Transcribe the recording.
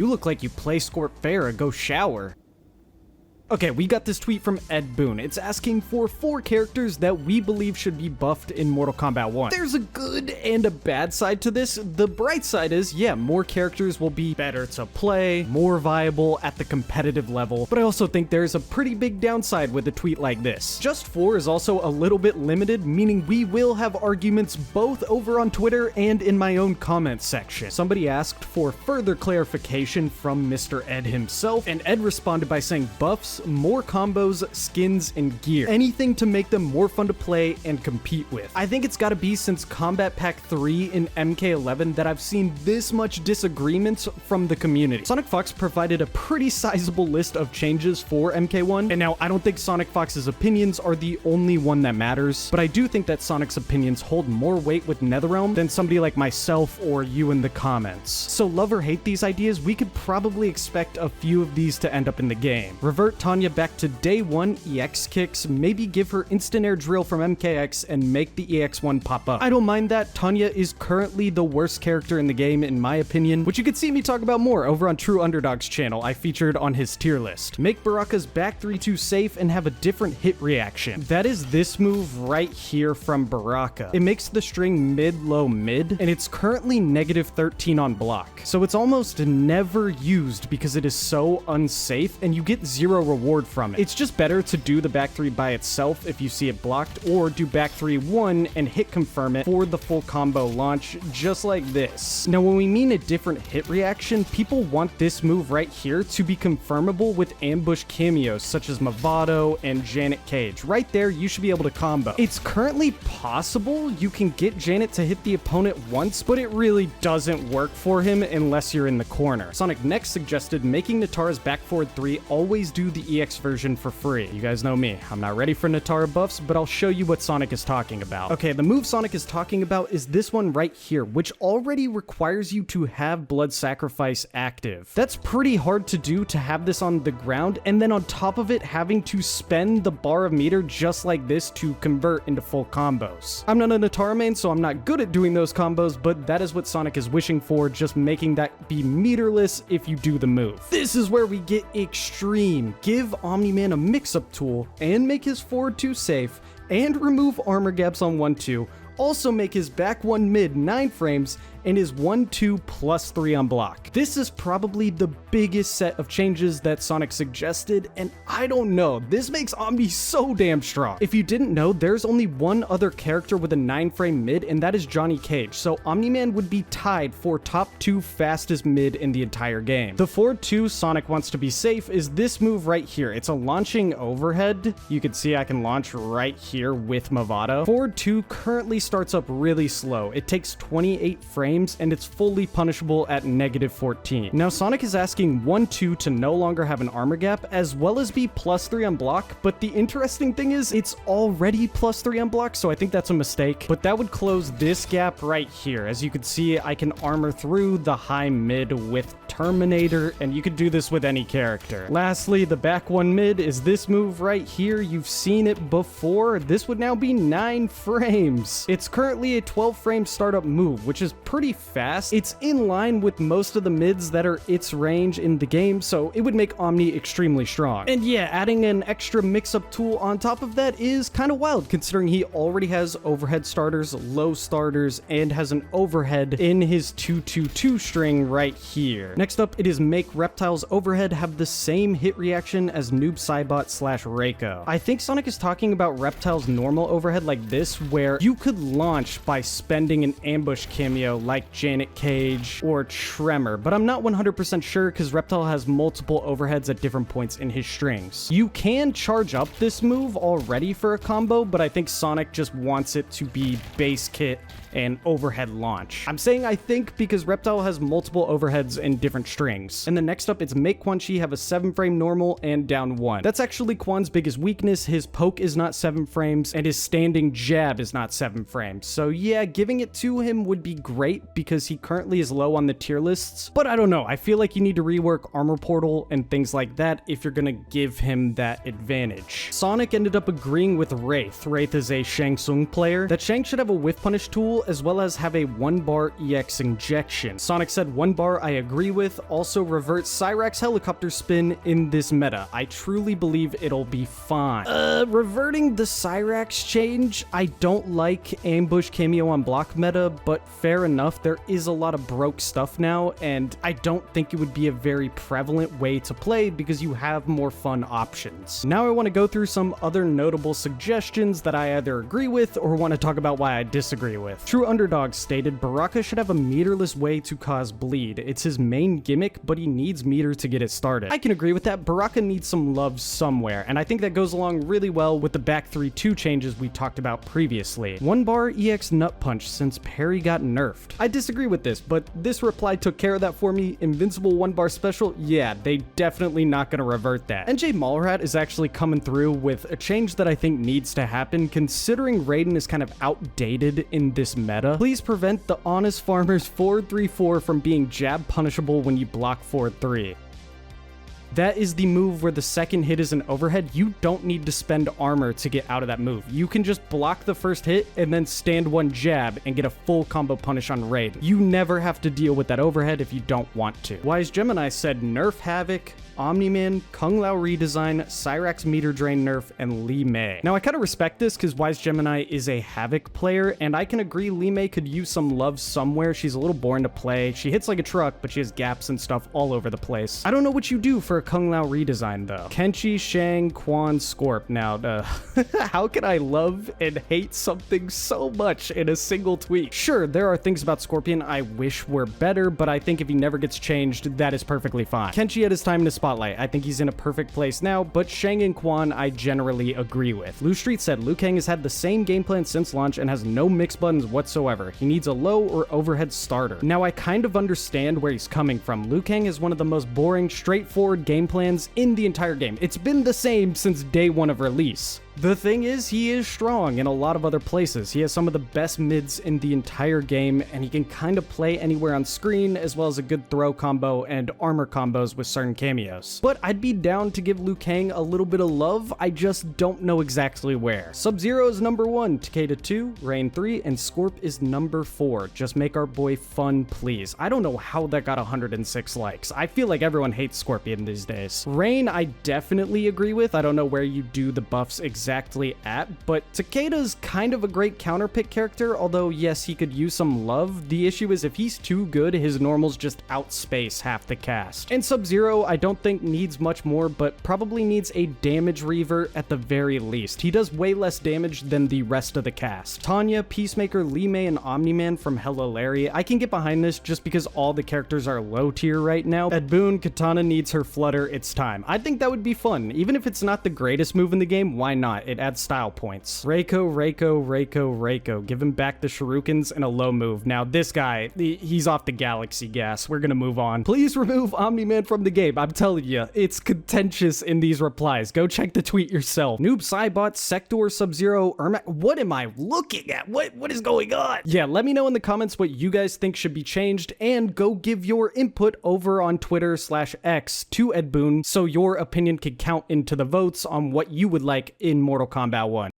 You look like you play Scorp Farah, go shower. Okay, we got this tweet from Ed Boone. It's asking for 4 characters that we believe should be buffed in Mortal Kombat 1. There's a good and a bad side to this. The bright side is, yeah, more characters will be better to play, more viable at the competitive level, but I also think there's a pretty big downside with a tweet like this. Just 4 is also a little bit limited, meaning we will have arguments both over on Twitter and in my own comments section. Somebody asked for further clarification from Mr. Ed himself, and Ed responded by saying buffs, more combos, skins, and gear. Anything to make them more fun to play and compete with. I think it's gotta be since Combat Pack 3 in MK11 that I've seen this much disagreements from the community. Sonic Fox provided a pretty sizable list of changes for MK1, and now I don't think Sonic Fox's opinions are the only one that matters, but I do think that Sonic's opinions hold more weight with NetherRealm than somebody like myself or you in the comments. So love or hate these ideas, we could probably expect a few of these to end up in the game. Revert Tanya back to day 1 EX kicks, maybe give her instant air drill from MKX and make the EX1 pop up. I don't mind that. Tanya is currently the worst character in the game in my opinion, which you could see me talk about more over on True Underdog's channel I featured on his tier list. Make Baraka's back 3-2 safe and have a different hit reaction. That is this move right here from Baraka. It makes the string mid-low mid, and it's currently -13 on block. So it's almost never used because it is so unsafe and you get 0 reward from it. It's just better to do the back 3 by itself if you see it blocked, or do back 3-1 and hit confirm it for the full combo launch, just like this. Now when we mean a different hit reaction, people want this move right here to be confirmable with ambush cameos such as Movado and Janet Cage. Right there, you should be able to combo. It's currently possible you can get Janet to hit the opponent once, but it really doesn't work for him unless you're in the corner. Sonic next suggested making Natara's back forward 3 always do the EX version for free. You guys know me, I'm not ready for Natara buffs, but I'll show you what Sonic is talking about. Okay, the move Sonic is talking about is this one right here, which already requires you to have blood sacrifice active. That's pretty hard to do, to have this on the ground, and then on top of it having to spend the bar of meter just like this to convert into full combos. I'm not a Natara main, so I'm not good at doing those combos, but that is what Sonic is wishing for, just making that be meterless if you do the move. This is where we get extreme. Give Omni-Man a mix-up tool and make his forward 2 safe and remove armor gaps on 1-2. Also make his back 1 mid 9 frames and his 1-2 plus 3 on block. This is probably the biggest set of changes that Sonic suggested, and I don't know, this makes Omni so damn strong. If you didn't know, there's only one other character with a 9 frame mid, and that is Johnny Cage, so Omni-Man would be tied for top 2 fastest mid in the entire game. The forward 2 Sonic wants to be safe is this move right here. It's a launching overhead. You can see I can launch right here with Movado. Forward 2 currently starts up really slow. It takes 28 frames and it's fully punishable at -14. Now Sonic is asking 1-2 to no longer have an armor gap, as well as be +3 on block, but the interesting thing is it's already +3 on block, so I think that's a mistake. But that would close this gap right here. As you can see, I can armor through the high mid with Terminator, and you could do this with any character. Lastly, the back 1 mid is this move right here. You've seen it before. This would now be 9 frames. It's currently a 12 frame startup move, which is pretty fast. It's in line with most of the mids that are its range in the game, so it would make Omni extremely strong. And yeah, adding an extra mix-up tool on top of that is kind of wild, considering he already has overhead starters, low starters, and has an overhead in his 2-2-2 string right here. Next up, it is make Reptile's overhead have the same hit reaction as Noob Saibot / Reiko. I think Sonic is talking about Reptile's normal overhead like this, where you could launch by spending an ambush cameo like Janet Cage or Tremor, but I'm not 100% sure because Reptile has multiple overheads at different points in his strings. You can charge up this move already for a combo, but I think Sonic just wants it to be base kit and overhead launch. I'm saying I think because Reptile has multiple overheads and different strings. And then next up, it's make Quan Chi have a 7 frame normal and down 1. That's actually Quan's biggest weakness. His poke is not 7 frames and his standing jab is not 7 frames. So yeah, giving it to him would be great because he currently is low on the tier lists, but I don't know. I feel like you need to rework Armor Portal and things like that if you're gonna give him that advantage. Sonic ended up agreeing with Wraith. Wraith is a Shang Tsung player. That Shang should have a whiff punish tool as well as have a 1 bar EX injection. Sonic said 1 bar I agree with, with. Also revert Cyrax helicopter spin in this meta. I truly believe it'll be fine. Reverting the Cyrax change, I don't like ambush cameo on block meta, but fair enough, there is a lot of broke stuff now, and I don't think it would be a very prevalent way to play because you have more fun options. Now I want to go through some other notable suggestions that I either agree with or want to talk about why I disagree with. True Underdog stated Baraka should have a meterless way to cause bleed. It's his main gimmick, but he needs meter to get it started. I can agree with that. Baraka needs some love somewhere, and I think that goes along really well with the back 3-2 changes we talked about previously. 1-bar EX Nut Punch since parry got nerfed. I disagree with this, but this reply took care of that for me. Invincible 1-bar special, yeah, they definitely not gonna revert that. NJ Mallrat is actually coming through with a change that I think needs to happen, considering Raiden is kind of outdated in this meta. Please prevent the Honest Farmer's forward 3-4 from being jab punishable when you block forward 3. That is the move where the second hit is an overhead. You don't need to spend armor to get out of that move. You can just block the first hit and then stand one jab and get a full combo punish on Raid. You never have to deal with that overhead if you don't want to. Wise Gemini said nerf Havoc, Omni-Man, Kung Lao redesign, Cyrax meter drain nerf, and Li Mei. Now I kind of respect this because Wise Gemini is a Havoc player, and I can agree Li Mei could use some love somewhere. She's a little boring to play. She hits like a truck, but she has gaps and stuff all over the place. I don't know what you do for a Kung Lao redesign though. Kenshi, Shang, Quan, Scorp. Now, how can I love and hate something so much in a single tweet? Sure, there are things about Scorpion I wish were better, but I think if he never gets changed, that is perfectly fine. Kenshi had his time to spotlight. I think he's in a perfect place now, but Shang and Quan I generally agree with. Lou Street said Liu Kang has had the same game plan since launch and has no mix buttons whatsoever. He needs a low or overhead starter. Now I kind of understand where he's coming from. Liu Kang is one of the most boring, straightforward game plans in the entire game. It's been the same since day one of release. The thing is, he is strong in a lot of other places. He has some of the best mids in the entire game, and he can kind of play anywhere on screen, as well as a good throw combo and armor combos with certain cameos. But I'd be down to give Liu Kang a little bit of love, I just don't know exactly where. Sub-Zero is number 1, Takeda 2, Rain 3, and Scorp is number 4. Just make our boy fun, please. I don't know how that got 106 likes. I feel like everyone hates Scorpion these days. Rain, I definitely agree with. I don't know where you do the buffs exactly at, but Takeda's kind of a great counterpick character, although yes, he could use some love. The issue is if he's too good, his normals just outspace half the cast. And Sub-Zero, I don't think needs much more, but probably needs a damage revert at the very least. He does way less damage than the rest of the cast. Tanya, Peacemaker, Li Mei, and Omni-Man from Hello Larry. I can get behind this just because all the characters are low tier right now. Ed Boon, Katana needs her flutter, it's time. I think that would be fun. Even if it's not the greatest move in the game, why not? It adds style points. Reiko. Give him back the shurikens and a low move. Now this guy, he's off the galaxy gas. We're gonna move on. Please remove Omni-Man from the game. I'm telling you, it's contentious in these replies. Go check the tweet yourself. Noob Cybot, Sector, Sub-Zero, Ermac. What am I looking at? What is going on? Yeah, let me know in the comments what you guys think should be changed, and go give your input over on Twitter/X to Ed Boon so your opinion can count into the votes on what you would like in Mortal Kombat 1.